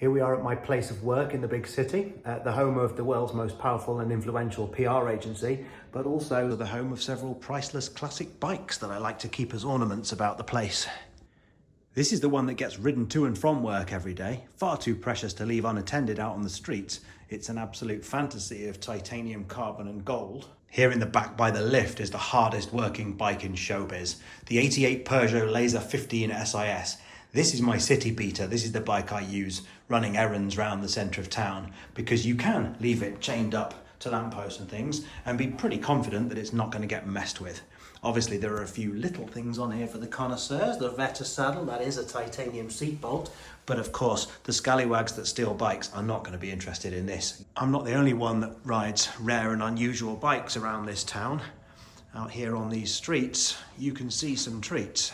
Here we are at my place of work in the big city, the home of the world's most powerful and influential PR agency, but also the home of several priceless classic bikes that I like to keep as ornaments about the place. This is the one that gets ridden to and from work every day, far too precious to leave unattended out on the streets. It's an absolute fantasy of titanium, carbon and gold. Here in the back by the lift is the hardest working bike in showbiz, the 88 Perso Laser 15 SIS. This is my city beater. This is the bike I use running errands round the centre of town, because you can leave it chained up to lampposts and things and be pretty confident that it's not going to get messed with. Obviously there are a few little things on here for the connoisseurs. The Veta saddle, that is a titanium seat bolt, but of course the scallywags that steal bikes are not going to be interested in this. I'm not the only one that rides rare and unusual bikes around this town. Out here on these streets you can see some treats.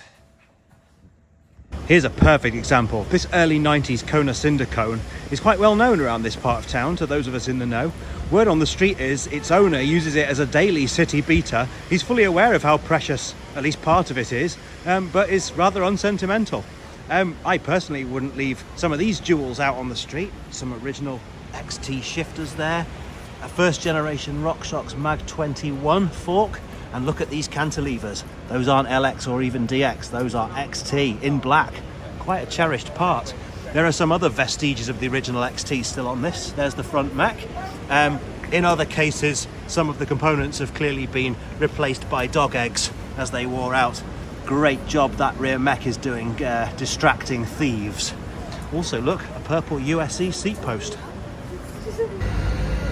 Here's a perfect example. This early 90s Kona cinder cone is quite well known around this part of town to those of us in the know. Word on the street is its owner uses it as a daily city beater. He's fully aware of how precious at least part of it is, but is rather unsentimental. I personally wouldn't leave some of these jewels out on the street. Some original XT shifters there, a first generation RockShox Mag 21 fork. And look at these cantilevers. Those aren't LX or even DX, those are XT in black. Quite a cherished part. There are some other vestiges of the original XT still on this. There's the front mech. In other cases, some of the components have clearly been replaced by dog eggs as they wore out. Great job that rear mech is doing distracting thieves. Also look, a purple USE seat post.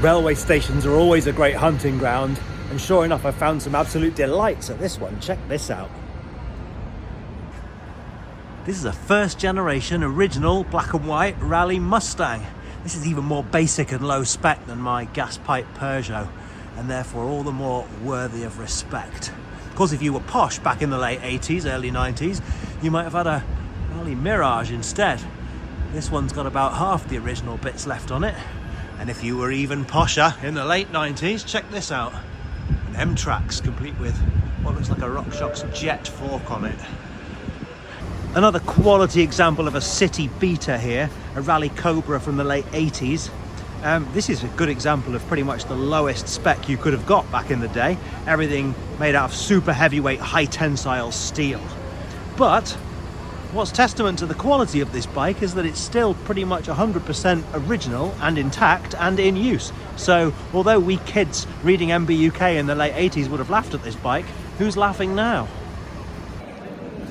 Railway stations are always a great hunting ground. And sure enough, I found some absolute delights at this one. Check this out. This is a first generation original black and white rally Mustang. This is even more basic and low spec than my gas pipe Perso, and therefore all the more worthy of respect. Of course, if you were posh back in the late 80s, early 90s, you might have had a rally Mirage instead. This one's got about half the original bits left on it. And if you were even posher in the late 90s, check this out. M-Trax, complete with what looks like a RockShox Jet fork on it. Another quality example of a city beater here, a Rally Cobra from the late 80s. This is a good example of pretty much the lowest spec you could have got back in the day. Everything made out of super heavyweight, high tensile steel. But what's testament to the quality of this bike is that it's still pretty much 100% original and intact and in use. So although we kids reading MBUK in the late 80s would have laughed at this bike, who's laughing now?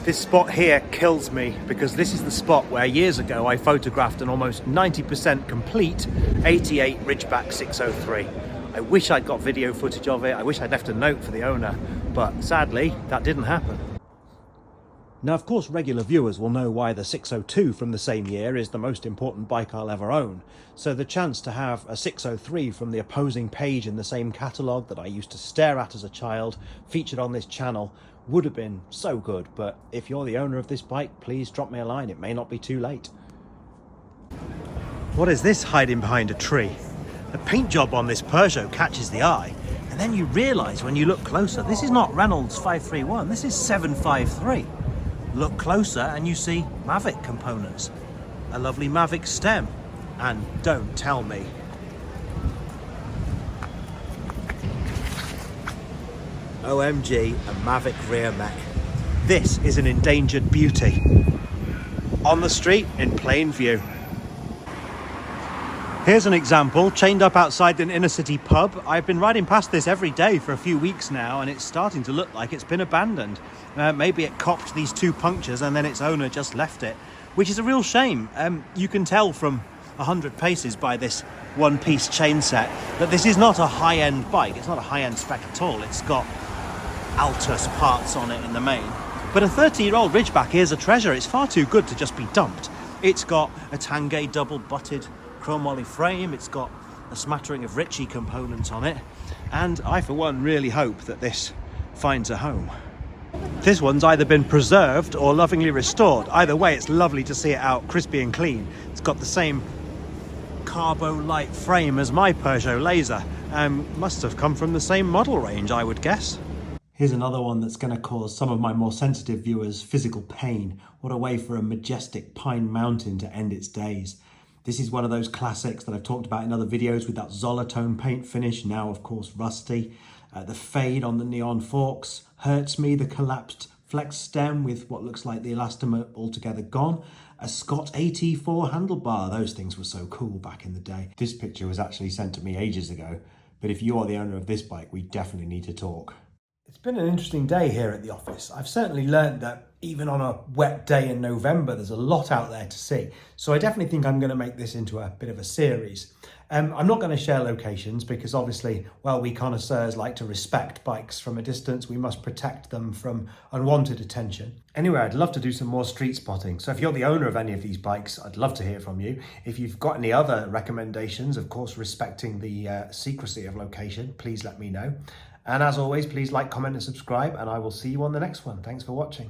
This spot here kills me, because this is the spot where years ago I photographed an almost 90% complete 88 Ridgeback 603. I wish I'd got video footage of it. I wish I'd left a note for the owner, but sadly that didn't happen. Now, of course, regular viewers will know why the 602 from the same year is the most important bike I'll ever own. So the chance to have a 603 from the opposing page in the same catalogue that I used to stare at as a child, featured on this channel, would have been so good. But if you're the owner of this bike, please drop me a line. It may not be too late. What is this hiding behind a tree? The paint job on this Perso catches the eye. And then you realise when you look closer, this is not Reynolds 531, this is 753. Look closer and you see Mavic components, a lovely Mavic stem, and don't tell me. OMG, a Mavic rear mech. This is an endangered beauty. On the street in plain view. Here's an example, chained up outside an inner city pub. I've been riding past this every day for a few weeks now, and it's starting to look like it's been abandoned. Maybe it copped these two punctures and then its owner just left it, which is a real shame. You can tell from 100 paces by this one-piece chain set that this is not a high-end bike. It's not a high-end spec at all. It's got Altus parts on it in the main. But a 30-year-old Ridgeback is a treasure. It's far too good to just be dumped. It's got a Tanguay double-butted chromoly frame, it's got a smattering of Ritchie components on it, and I for one really hope that this finds a home. This one's either been preserved or lovingly restored. Either way, it's lovely to see it out crispy and clean. It's got the same carbo light frame as my Perso Laser. Must have come from the same model range, I would guess. Here's another one that's going to cause some of my more sensitive viewers physical pain. What a way for a majestic pine mountain to end its days. This is one of those classics that I've talked about in other videos with that Zolatone paint finish, now of course rusty. The fade on the neon forks hurts me, the collapsed flex stem with what looks like the elastomer altogether gone. A Scott AT4 handlebar, those things were so cool back in the day. This picture was actually sent to me ages ago, but if you are the owner of this bike, we definitely need to talk. It's been an interesting day here at the office. I've certainly learned that even on a wet day in November, there's a lot out there to see. So I definitely think I'm going to make this into a bit of a series. I'm not going to share locations because obviously, well, we connoisseurs like to respect bikes from a distance. We must protect them from unwanted attention. Anyway, I'd love to do some more street spotting. So if you're the owner of any of these bikes, I'd love to hear from you. If you've got any other recommendations, of course, respecting the secrecy of location, please let me know. And as always, please like, comment and subscribe, and I will see you on the next one. Thanks for watching.